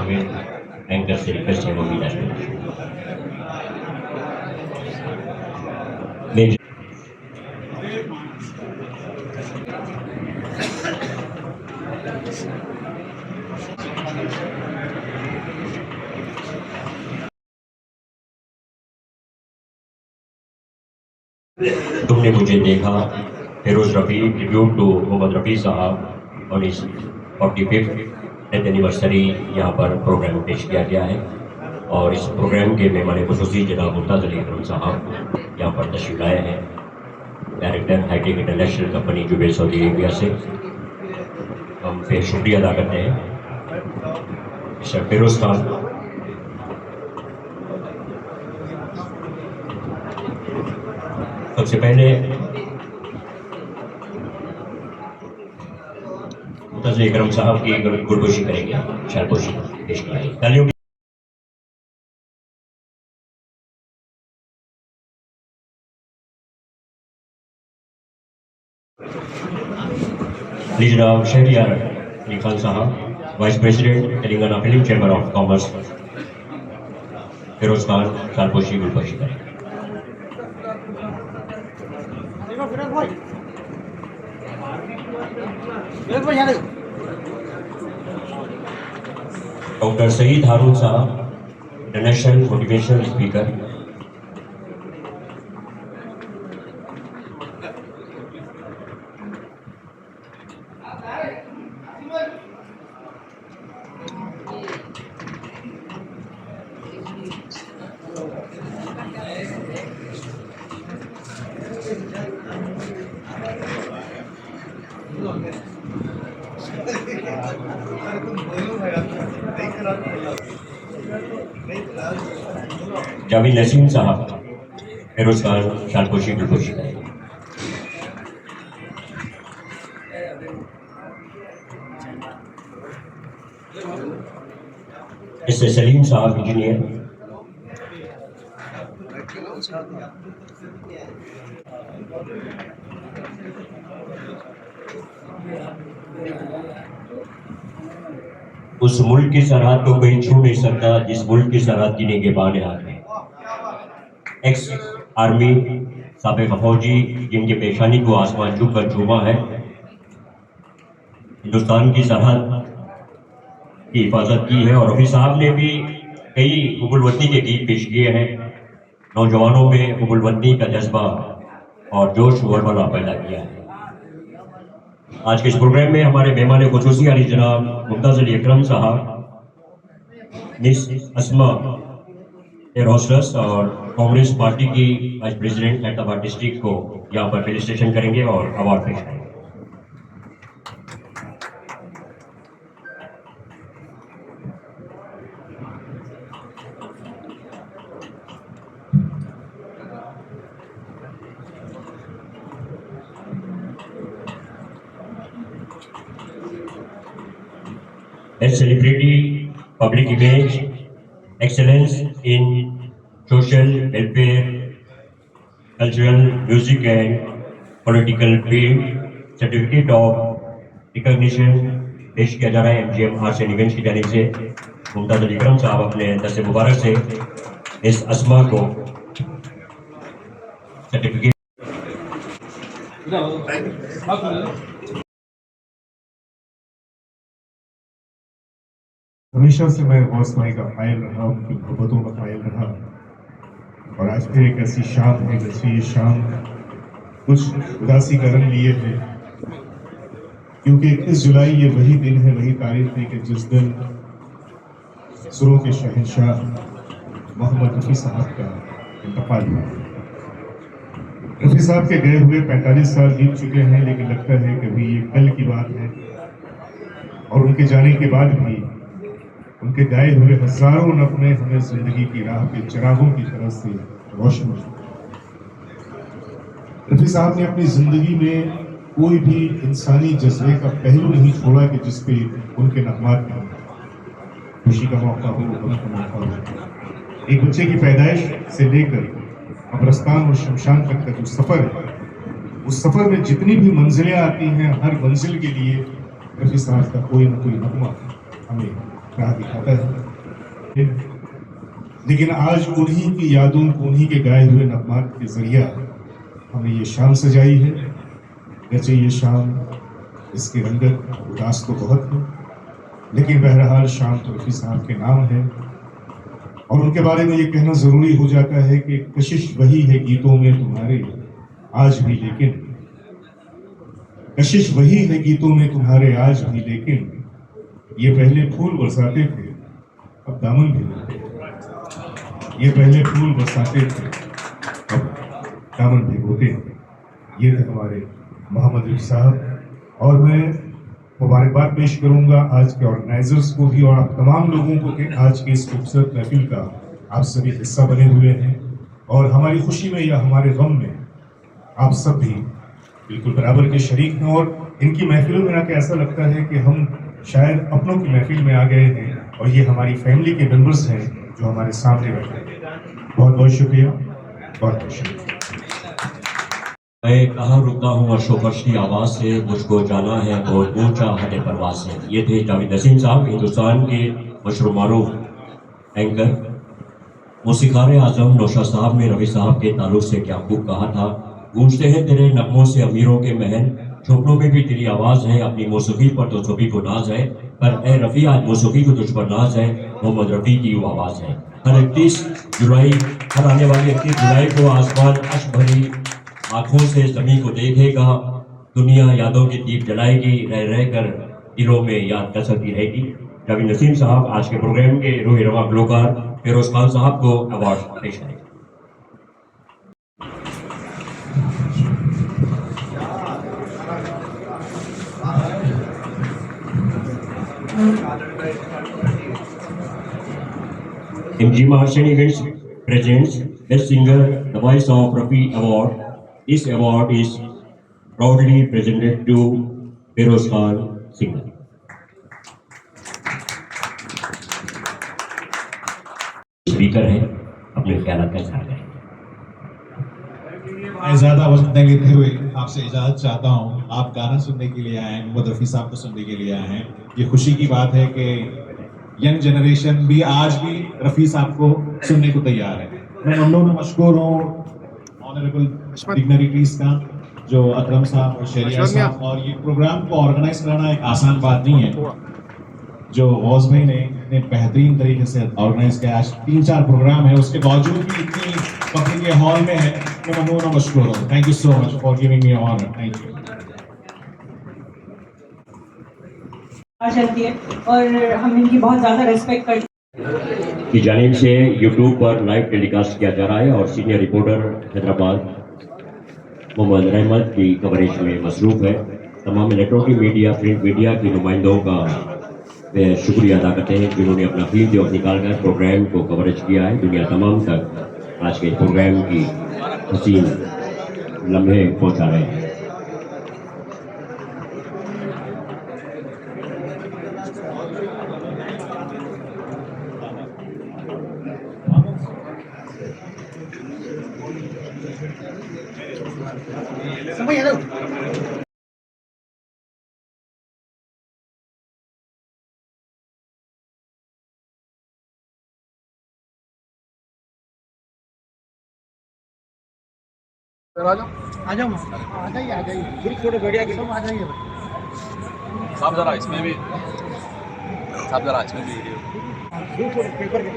Javed anchor से request है वो भी नेशनल तुमने मुझे देखा फिरोज रफ़ी ट्रिब्यूट टू मोहम्मद रफ़ी साहब और इस 45th एनिवर्सरी यहाँ पर प्रोग्राम पेश किया गया है और इस प्रोग्राम के मेहमान खुसूसी जनाब मुमताज़ अली अकरम साहब यहाँ पर तशरीफ लाए हैं। Director hitech international company Jubail Saudi Arabia से हम फिर शुक्रिया अदा करते हैं मिस्टर फिरोज खान। सबसे पहले मुमताज़ अली अकरम साहब की गुडगोशी करेंगे, शायरपोशी पेश करेंगे। तालियों जनाब शहरियार अली खान साहब, vice president Telangana film chamber of commerce, Firoz Khan शायरपोशी गुडगोशी करेंगे। डॉक्टर सईद हारून साहब, international motivational speaker, Javed Naseem साहब, फिरोज खान शायरपोशी गुडगोशी करेंगे। मिस्टर सलीम साहब, इंजीनियर, उस मुल्क की सरहद को कोई छू नहीं सकता जिस मुल्क की सरहद जीने के बहाने आ गए। एक्स आर्मी साबिक फौजी जिनकी पेशानी को आसमान छू कर चूमा है, हिंदुस्तान की सरहद की हिफाजत की है। और रफ़ी साहब ने भी कई हुब्बुल वतनी के गीत पेश किए हैं। नौजवानों में हुब्बुल वतनी का जज्बा और जोश वरवला पैदा किया है। आज के इस प्रोग्राम में हमारे मेहमान खुसूसी अली जनाब मुमताज़ अली अकरम साहब, मिस अस्मा एयर होस्टेस और कांग्रेस पार्टी की वाइस प्रेसिडेंट हैदराबाद डिस्ट्रिक्ट को यहाँ पर फेलिसिटेशन करेंगे और अवार्ड पेश करेंगे। As celebrity, public image, excellence in social welfare, cultural, music and political field, certificate of recognition पेश किया जा रहा है MGM आर्ट्स एंड इवेंट्स की जानिब से। मुमताज़ अली अकरम साहब अपने दस्ते मुबारक से इस अस्मा को सर्टिफिकेट। हमेशा से मैं गौस माई का फ़ाइल रहा, उनकी मोहब्बतों का फ़ाइल रहा और आज फिर एक ऐसी शाम है जैसे ये शाम कुछ उदासी का रंग लिए थे, क्योंकि 21 जुलाई ये वही दिन है, वही तारीख है कि जिस दिन सुरों के शहंशाह मोहम्मद रफ़ी साहब का इंतकाल हुआ। रफ़ी साहब के गए हुए 45 साल बीत चुके हैं, लेकिन लगता है कि अभी ये कल की बात है और उनके जाने के बाद भी उनके गाए हुए हजारों नगमे हमें जिंदगी की राह के चिरागों की तरह से रोशन किए। रफ़ी साहब ने अपनी जिंदगी में कोई भी इंसानी जज्बे का पहलू नहीं छोड़ा कि जिसपे उनके नगमात में खुशी का मौका हो, गम का मौका हो। एक बच्चे की पैदाइश से लेकर कब्रिस्तान और शमशान तक का जो सफर है, उस सफर में जितनी भी मंजिलें आती हैं, हर मंजिल के लिए रफ़ी साहब का कोई ना कोई नगमा हमें राह दिखाता है। लेकिन आज उन्हीं की यादों को, उन्हीं के गाए हुए नगमात के जरिया हमने ये शाम सजाई है। वैसे ये शाम, इसकी रंगत उदास तो बहुत है, लेकिन बहरहाल शाम तो रफ़ी साहब के नाम है और उनके बारे में ये कहना ज़रूरी हो जाता है कि कशिश वही है गीतों में तुम्हारे आज भी, लेकिन कशिश वही है गीतों में तुम्हारे आज भी, लेकिन ये पहले फूल बरसाते थे अब दामन भी लेते। ये पहले फूल बरसाते थे अब दामन भिगोते। ये थे हमारे मोहम्मद रफ़ी साहब और मैं मुबारकबाद पेश करूंगा आज के ऑर्गेनाइजर्स को भी और आप तमाम लोगों को कि आज की इस खूबसूरत महफिल का आप सभी हिस्सा बने हुए हैं और हमारी खुशी में या हमारे गम में आप सब भी बिल्कुल बराबर के शरीक हैं। और इनकी महफिलों में आके ऐसा लगता है कि हम शायद अपनों की महफिल में आ गए हैं और ये हमारी फैमिली के मेंबर्स हैं जो हमारे सामने बैठे हैं। बहुत बहुत शुक्रिया, बहुत बहुत शुक्रिया। मैं कहाँ रुकता हूँ अशोकर्ष की आवाज़ से, मुझको जाना है बहुत ऊंचा हटे परवाज से। ये थे जावेद नसीम साहब, हिंदुस्तान के मशहूर मारूफ एंकर। मौसीक़ार आज़म नौशाद साहब ने रफ़ी साहब के ताल्लुक से क्या खूब कहा था, गूंजते हैं तेरे नगमों से अमीरों के महल, झोंपड़ों में भी तेरी आवाज़ है, अपनी मौसीक़ी पर तो सभी को नाज है, पर ए रफ़ी आज मौसीक़ी को तुझ पर नाज है, मोहम्मद रफ़ी की वो आवाज़ है। हर 31 जुलाई, हर आने वाली 31 जुलाई को आसमान अश्क भरी आंखों से ज़मीं को देखेगा, दुनिया यादों की दीप जलाएगी, रह रह कर दिलों में याद कसरती रहेगी। जावेद नसीम साहब आज के प्रोग्राम के रूह रवा गलोकार फिरोज खान साहब को अवार्ड पेश करेंगे। MG Marshall Events presents Best Singer, the Voice of Rafi Award. This award is proudly presented to Feroz Khan Singer. Speaker है, अपने ख्यालात का इजहार करें। मैं ज़्यादा वक्त नहीं लेते हुए आपसे इजाज़त चाहता हूँ। आप गाना सुनने के लिए आए हैं, मोहम्मद रफ़ी साहब को सुनने के लिए आए हैं। ये खुशी की बात है कि यंग जनरेशन भी आज भी रफ़ी साहब को सुनने को तैयार है। मैं ममनून मशकूर हूँ ऑनरेबल डिग्निटरीज का, जो अकरम साहब और शहरियार साहब, और ये प्रोग्राम को ऑर्गेनाइज करना एक आसान बात नहीं है। जो गौस भाई ने इतने बेहतरीन तरीके से ऑर्गेनाइज किया, आज 3-4 प्रोग्राम है, उसके बावजूद भी इतनी पब्लिक के हॉल में है, मैं ममनून मशकूर हूँ। Thank you so much for giving me honour. Thank you. चलती है और हम इनकी बहुत ज़्यादा रिस्पेक्ट करते की जानिब से यूट्यूब पर लाइव टेलीकास्ट किया जा रहा है और सीनियर रिपोर्टर हैदराबाद मोहम्मद रहमत की कवरेज में मसरूफ है। तमाम इलेक्ट्रॉनिक मीडिया, प्रिंट मीडिया के नुमाइंदों का वे शुक्रिया अदा करते हैं जिन्होंने अपना फील्ड वक्त निकाल कर प्रोग्राम को कवरेज किया है। दुनिया तमाम तक आज के प्रोग्राम की हसीन लम्हे पहुँचा रहे हैं। आ जाओ आ जाइए ग्रुप फोटो बढ़िया सब आ जाइए साहब जरा इसमें भी वीडियो ग्रुप फोटो पेपर के